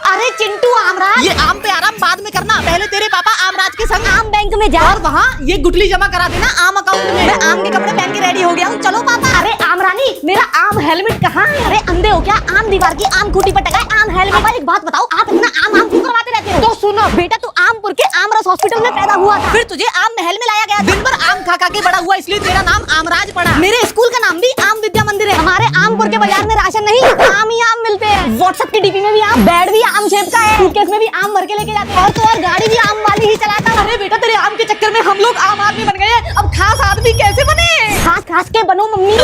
अरे चिंटू आमराज, ये आम पे आराम बाद में करना, पहले तेरे पापा आमराज के संग आम बैंक में जा और वहाँ ये गुठली जमा करा देना आम अकाउंट में। मैं आम के कपड़े पहन के रेडी हो गया हूँ, चलो पापा। अरे आमरानी, मेरा आम हेलमेट कहाँ है? अरे अंधे हो क्या? आम दीवार की आम खूटी पर टका है आम हेलमेट। पापा एक बात बताओ, आप इतना आम क्यों करवाते रहते हो? तो सुनो बेटा, तू आमपुर के आमरस हॉस्पिटल में पैदा हुआ था, फिर तुझे आम महल में लाया गया, दिन भर आम खा खा के बड़ा हुआ, इसलिए तेरा नाम आमराज पड़ा। मेरे स्कूल का नाम भी आम विद्या मंदिर है। हमारे आमपुर के बाजार में राशन नहीं, आम ही आम मिलते हैं। व्हाट्सएप की डीपी में भी आम, बेड भी आम शेप का है, सूटकेस में भी आम भर के लेके जाते हैं, और तो और गाड़ी भी आम वाली ही चलाता हूं। अरे बेटा, तेरे आम के चक्कर में हम लोग आम आदमी बन गए, अब खास आदमी कैसे बने? खास खास के बनो मम्मी।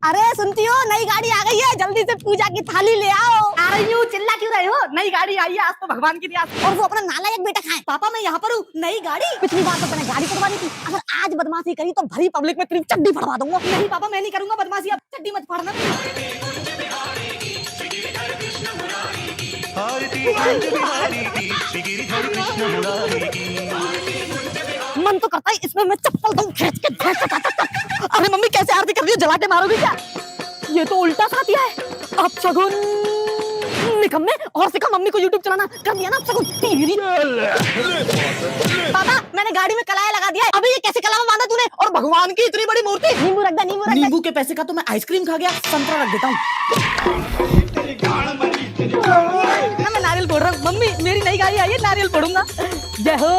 अरे सुनती हो, नई गाड़ी आ गई है, जल्दी से पूजा की थाली ले आओ। आ रही हूँ, चिल्ला क्यों रहे हो? नई गाड़ी आई है, आज तो भगवान की रियासत। और वो अपना नालायक बेटा खाए। पापा मैं यहाँ पर हूँ, नई गाड़ी। पिछली बार तो मैंने गाड़ी पड़वा दी थी, अगर आज बदमाशी करी तो भरी पब्लिक में तेरी चड्डी फड़वा दूंगा। नहीं पापा, मैं नहीं करूंगा बदमाशी, अब चड्डी मत फाड़ना। मन तो करता है इसमें मैं चप्पल दूं खींच के भैंस का तक। अरे मम्मी कैसे आरती कर रही हो, जला के मारोगी क्या? ये तो उल्टा सा दिया है। अब शगुन निकम्मे, और सिखा मम्मी को यूट्यूब चलाना। कर दिया ना अब शगुन टीवी। पापा मैंने गाड़ी में कलाया लगा दिया है, अभी ये कैसे कलावा बांधा तूने? और भगवान की इतनी बड़ी मूर्ति। नींबू रख दे, नींबू रख दे। नींबू के पैसे का तो मैं आइसक्रीम खा गया, संतरा रख देता हूँ। मैं नारियल फोड़ रहा हूँ। मम्मी मेरी नई गाड़ी आई है, नारियल फोड़ूंगा। जय हो।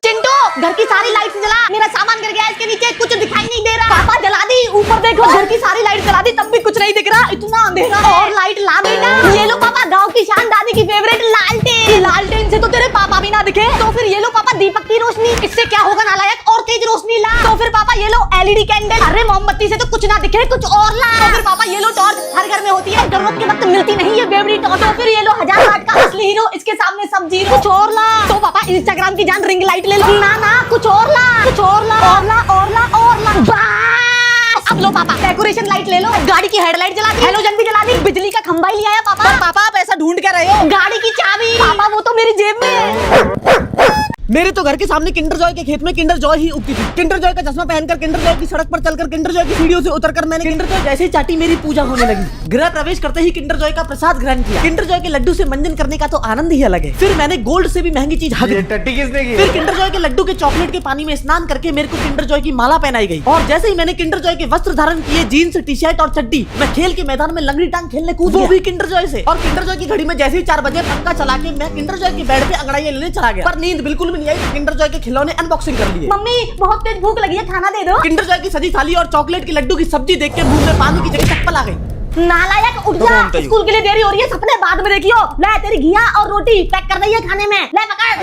चिंटू घर की सारी लाइट जला, मेरा सामान गिर गया इसके नीचे, कुछ दिखाई नहीं दे रहा। पापा जला दी, ऊपर देखो घर की सारी लाइट जला दी, तब भी कुछ नहीं दिख रहा, इतना अंधेरा है। और लाइट ला बेटा, ये लो पापा, गांव की शान, दादी की फेवरेट लालटेन। लालटेन से तो तेरे पापा भी ना दिखे, तो फिर ये लो पापा दीपक की रोशनी, इससे क्या होगा नालायक, और तेज रोशनी ला। तो फिर पापा ये लो एलईडी कैंडल, अरे मोमबत्ती से तो कुछ ना दिखे, कुछ और ला। तो फिर पापा ये लो टॉर्च, हर घर में होती है, जरूरत के वक्त मिलती नहीं है बेवड़ी टॉर्च। तो फिर ये लो 1000 वाट का असली हीरो, इसके सामने सब जीरो, कुछ और ला। तो पापा इंस्टाग्राम की जान रिंग लाइट ले लो। ना ना कुछ और ला, कुछ और ला, और ला, और ला, और ला। बस अब लो पापा डेकोरेशन लाइट ले लो, गाड़ी की हेडलाइट जला दी, हेलोजन भी जला दी, बिजली का खंभा ही ले आया पापा। पर पापा आप ऐसा ढूंढ के रहे हो? गाड़ी की चाबी पापा, वो तो मेरी जेब में है। मेरे तो घर के सामने किंडर जॉय के खेत में किंडर जॉय ही उगती थी। किंडर जॉय का चश्मा पहनकर, किंडर जॉय की सड़क पर चलकर, किंडर जॉय की सीढ़ियों से उतरकर मैंने किंडर जॉय जैसे ही चाटी, मेरी पूजा होने लगी। गृह प्रवेश करते ही किंडर जॉय का प्रसाद ग्रहण किया। किंडर जॉय के लड्डू से मंजन करने का तो आनंद ही अलग है। फिर मैंने गोल्ड से भी महंगी चीज हग ली। टट्टी किसने की? फिर किंडर जॉय के लड्डू के चॉकलेट के पानी में स्नान करके मेरे को किंडर जॉय की माला पहनाई गई। और जैसे ही मैंने किंडर जॉय के वस्त्र धारण किए, जीन्स, टी शर्ट और चड्डी, मैं खेल के मैदान में लंगड़ी टांग खेलने कूद गया, वो भी किंडर जॉय से। और किंडर जॉय की घड़ी में जैसे ही 4 बजे पंखा चला के मैं किंडर जॉय के बेड पे अंगड़ाइयां लेने चला गया, पर नींद बिल्कुल भी नहीं आई। किंडर जॉय के खिलौने अनबॉक्सिंग कर लिए। मम्मी बहुत तेज भूख लगी है, खाना दे दो। किंडर जॉय की सजी थाली और चॉकलेट की लड्डू की सब्जी देख के मुंह में पानी की जगह चप्पल आ गई। नालायक उठ जा, स्कूल के लिए देरी हो रही है, सपने बाद में देखियो। ले तेरी घिया और रोटी पैक कर रही है खाने में, ले पकड़।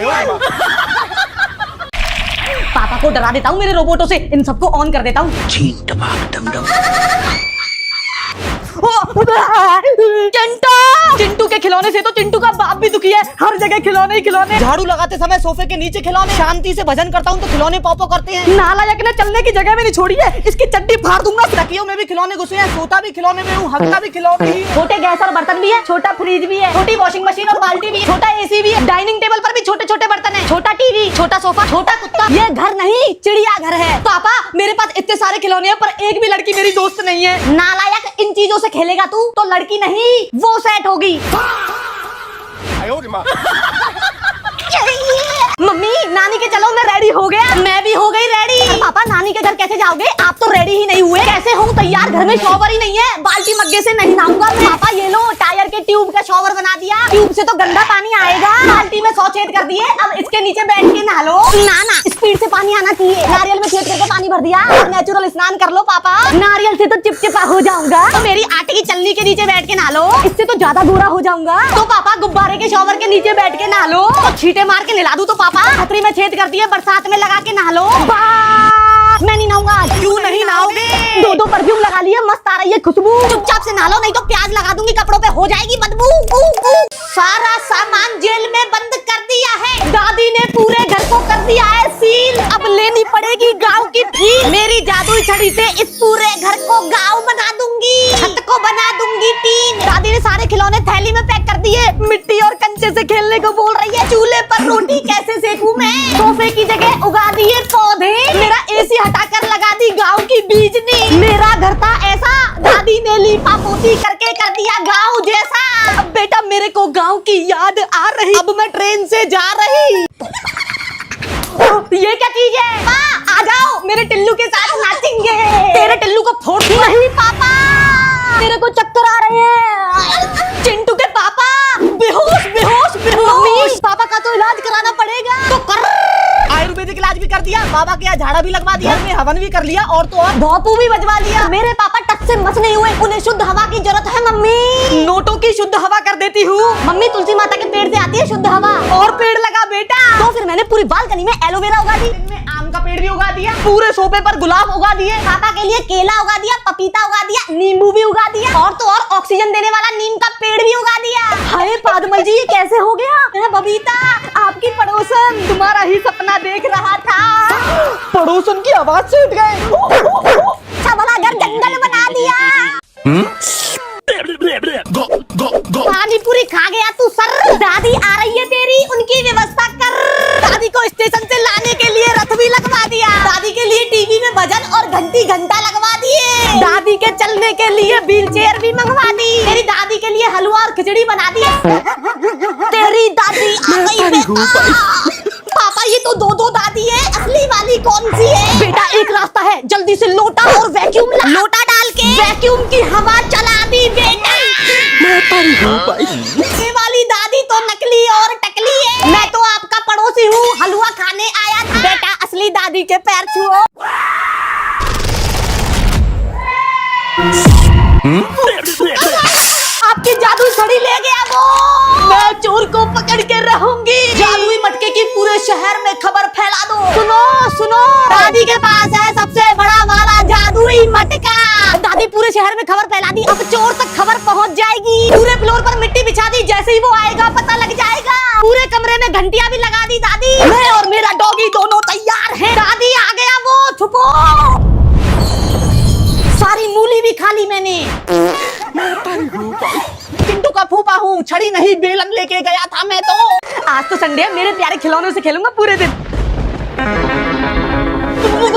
पापा को डरा देता हूँ मेरे रोबोटों से, इन सबको ऑन कर देता हूँ। चिंटू के खिलौने से तो चिंटू का बाप भी दुखी है, हर जगह खिलौने ही खिलौने। झाड़ू लगाते समय सोफे के नीचे खिलौने, शांति से भजन करता हूँ तो खिलौने पॉपो करते हैं। नालायक ने चलने की जगह में नहीं छोड़ी है, इसकी चड्डी फाड़ दूंगा। तकियों में भी खिलौने घुसे हैं, सोता भी खिलौने में हूँ, हकता भी खिलौने ही। छोटे गैस और बर्तन भी है, छोटा फ्रिज भी है, छोटी वॉशिंग मशीन और बाल्टी भी है, छोटा एसी भी है, डाइनिंग टेबल पर भी छोटे छोटे बर्तन है, छोटा टीवी, छोटा सोफा, छोटा कुत्ता। ये घर नहीं चिड़िया घर है। पापा मेरे पास इतने सारे खिलौने हैं, पर एक भी लड़की मेरी दोस्त नहीं है। नालायक, इन चीजों से खेलेगा तू तो लड़की नहीं वो सेट होगी। मम्मी नानी के चलो, मैं रेडी हो गया। मैं भी हो गई रेडी। पापा नानी के घर कैसे जाओगे, आप तो रेडी ही नहीं हुए। कैसे हूँ तैयार, घर में शॉवर ही नहीं है, बाल्टी मग्गे से नहीं नहाऊंगा। पापा ये लो टायर के ट्यूब का शॉवर बना दिया, ट्यूब से तो गंदा पानी आएगा। बाल्टी में 100 छेद कर दिए, अब इसके नीचे बैठ के नहा लो। ना स्पीड से पानी आना चाहिए। नारियल में छेद करके पानी भर दिया, नेचुरल स्नान कर लो पापा। नारियल से तो चिपचिपा हो जाऊंगा, तो मेरी आटे की चलनी के नीचे बैठ के नहा लो, इससे तो ज्यादा गोरा हो जाऊंगा। तो पापा गुब्बारे के शॉवर के नीचे बैठ के नहा लो, तो छींटे मार के नहला दूं तो पापा छतरी में छेद कर दिए, बरसात में लगा के नहा लो। मैं नहीं नहाऊंगा। क्यों नहीं नहाओगे? 2 परफ्यूम लगा लिए, मस्त आ रही है खुशबू। चुपचाप से नहा लो, नहीं तो प्याज लगा दूंगी कपड़ों पे, हो जाएगी बदबू। सारा सामान जेल में बंद कर दिया है, दादी ने पूरे घर को कर दिया है सील। अब लेनी पड़ेगी गांव की फील, मेरी जादुई छड़ी से इस पूरे घर को गांव बना दूंगी, छत को बना दूंगी टीन। दादी ने सारे खिलौने थैली में पैक कर दिए, मिट्टी और कंचे से खेलने को बोल रही है। चूल्हे पर रोटी कैसे सेकूं मैं, सोफे की जगह उगा दिए पौधे, मेरा एसी हटाकर लगा दी गांव की बीजनी, मेरा ली पापोती करके कर दिया गाँव जैसा। अब बेटा मेरे को गाँव की याद आ रही, अब मैं ट्रेन से जा रही। ये क्या चीज है? माँ आ जाओ, मेरे टिल्लू के साथ नाचेंगे। तेरे टिल्लू को फोड़ नहीं पापा, मेरे को चक्कर आ रहे हैं। चिंटू के पापा बेहोश बेहोश बेहोश। पापा का तो इलाज कराना पड़ेगा। तो कर, आयुर्वेदिक इलाज भी कर दिया, बाबा के यहाँ झाड़ा भी लगवा दिया, में हवन भी कर लिया, और तो और भोपू भी बजवा लिया। मेरे पापा टच से मस नहीं हुए, उन्हें शुद्ध हवा की जरूरत है मम्मी। नोटों की शुद्ध हवा कर देती हूँ। मम्मी तुलसी माता के पेड़ से आती है शुद्ध हवा। और पेड़ लगा बेटा। तो फिर मैंने पूरी बालकनी में एलोवेरा उगा दी, इनमें आम का पेड़ भी उगा दिया, पूरे सोफे पर गुलाब उगा दिए, पापा के लिए केला उगा दिया, पपीता उगा दिया, नींबू भी उगा दिया, और तो और ऑक्सीजन देने वाला नीम का पेड़ भी उगा दिया। हाय पादमल जी, ये कैसे हो गया? मैं बबीता, आपकी पड़ोसन, तुम्हारा ही सपना देख रहा था। पड़ोसन की आवाज से उठ गए। अच्छा भला घर जंगल बना दिया। पानी पूरी खा गया तू सर। दादी आ रही है तेरी, उनकी व्यवस्था कर। दादी को स्टेशन से लाने के लिए रथ भी लगवा दिया। दादी के लिए टीवी में भजन और घंटी घंटा लगवा दिए। दादी के चलने के लिए व्हील चेयर भी मंगवा दी। तेरी दादी के लिए हलवा और खिचड़ी बना दी। तेरी दादी आ गई बेटा। पापा ये तो दो दो दादी है, असली वाली कौन सी है? बेटा एक रास्ता है, जल्दी से लोटा और वैक्यूम ला। लोटा डाल के वैक्यूम की हवा चला दी बेटा। ये वाली दादी तो नकली और टकली है। मैं तो आपका पड़ोसी हूँ, हलवा खाने आया था। बेटा असली दादी के पैर छुओ। आपकी जादुई छड़ी ले गया वो। मैं चोर को पकड़ के रहूंगी। जादुई मटके की पूरे शहर में खबर फैला दो। सुनो सुनो, दादी के पास है सबसे बड़ा वाला जादुई मटका। दादी पूरे शहर में खबर फैला दी, अब चोर तक खबर पहुंच जाएगी। पूरे फ्लोर पर मिट्टी बिछा दी, जैसे ही वो आएगा पता लग जाएगा। पूरे कमरे में घंटियां भी लगा दी दादी। मैं और मेरा डॉगी दोनों तैयार हैं। दादी आ गया वो, छुपो। सारी मूली भी खा ली मैंने। चिंटू का फूफा हूँ, छड़ी नहीं बेलन लेके गया था मैं तो। आज तो संडे है, मेरे प्यारे खिलौनों से खेलूंगा पूरे दिन। भूत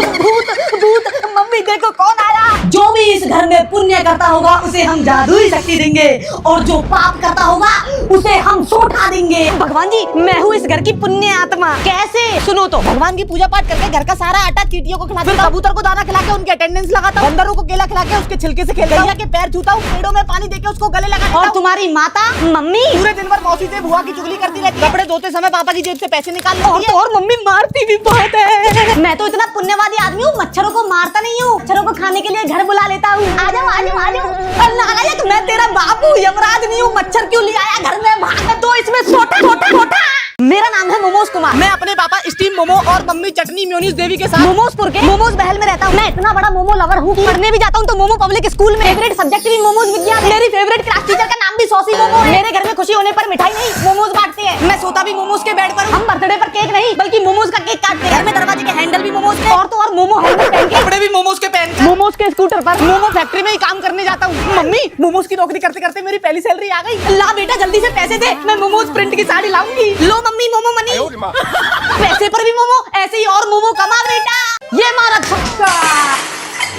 भूत, मम्मी देखो कौन आया। जो भी इस घर में पुण्य करता होगा उसे हम जादुई शक्ति देंगे, और जो पाप करता होगा उसे हम सोटा देंगे। भगवान जी मैं हूँ इस घर की पुण्य आत्मा। कैसे? सुनो तो, भगवान की पूजा पाठ करके घर का सारा आटा चींटियों को खिलाता, फिर कबूतर को दाना खिला के उनकी अटेंडेंस लगाता हूँ, बंदरों को केला खिला के उसके छिलके से खेलता हूँ, गैया के पैर छूता हूँ, पेड़ों में पानी देके उसको गले लगा। और तुम्हारी माता मम्मी पूरे दिन भर मौसी से बुआ की चुगली करती रहती है, कपड़े धोते समय पापा की जेब से पैसे निकाल लेती है। और मम्मी मारती भी बहुत है। मैं तो इतना पुण्यवादी आदमी हूँ, मच्छरों को मारता नहीं हूँ, मच्छरों को खाने के लिए घर बुला लेता हूँ। आ जाओ आ जाओ आ जाओ। नालायक, मैं तेरा बाप हूँ, यमराज नहीं हूँ। मच्छर क्यों ले आया घर में? भाग दो इसमें सोटा सोटा सोटा। मेरा नाम है मोमोज कुमार। मैं अपने पापा स्टीम मोमो और मम्मी चटनी मेयोनीज देवी के साथ मोमोजपुर के मोमोज महल में रहता हूँ। मैं इतना बड़ा मोमो लवर हूँ, पढ़ने भी जाता हूँ तो मोमो पब्लिक स्कूल में। फेवरेट सब्जेक्ट भी मोमोज विज्ञान। मेरी फेवरेट क्लास टीचर का नाम भी सॉसी मोमो है। मेरे घर में खुशी होने पर मिठाई नहीं, मोमोज बांटते हैं। मैं सोता भी मोमोज के बेड पर हूँ। हम बर्थडे पर केक नहीं बल्कि मोमोज का केक काटते हैं। घर में दरवाजे के हैंडल भी मोमोज के, और तो और मोमो हेलमेट पहन के, कपड़े भी मोमोज के पहन के, मोमोज के स्कूटर पर, मोमो फैक्ट्री में ही काम करने जाता हूँ। मम्मी मोमोज की नौकरी करते करते मेरी पहली सैलरी आ गई। ला बेटा जल्दी से पैसे दे, मैं मोमोज प्रिंट की साड़ी लाऊंगी। लो मम्मी मोमो मनी। पैसे पर भी मोमो, ऐसे ही और मोमो कमा बेटा। ये मारा छक्का।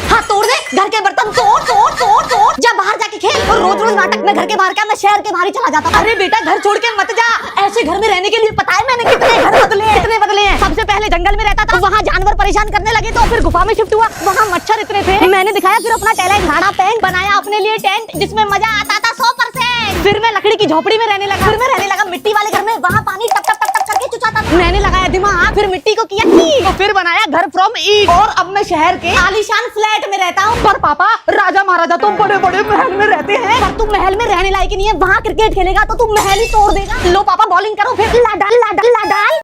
हाँ तोड़ दे, घर के बर्तन तोड़ तोड़ तोड़ तोड़। जा बाहर जाके खेल। और रोज रोज नाटक में घर के बाहर क्या, मैं शहर के बाहर ही चला जाता हूँ। अरे बेटा घर छोड़ के मत जा, ऐसे घर में रहने के लिए पता है मैंने कितने घर बदले हैं, कितने बदले हैं। सबसे पहले जंगल में रहता था, वहाँ जानवर परेशान करने लगे तो फिर गुफा में शिफ्ट हुआ, वहाँ मच्छर इतने थे। मैंने दिखाया फिर अपना टैलेंट, झाड़ा पेंट बनाया अपने लिए टेंट, जिसमें मजा आता था 100%। फिर मैं लकड़ी की झोपड़ी में रहने लगा, फिर मैं रहने लगा मिट्टी वाले घर में, वहाँ पानी टप टप टप टप करके चुचाता था। मैंने लगाया दिमाग, फिर मिट्टी को किया ठीक, तो फिर बनाया घर फ्रॉम ईट, और अब मैं शहर के आलीशान फ्लैट में रहता हूँ। पर पापा राजा महाराजा तो बड़े बड़े महल में रहते हैं। पर तू महल में रहने लायक नहीं है, वहाँ क्रिकेट खेलेगा तो तू महल ही तोड़ देगा। लो पापा बॉलिंग करो, फिर ला डाल ला डाल ला डाल।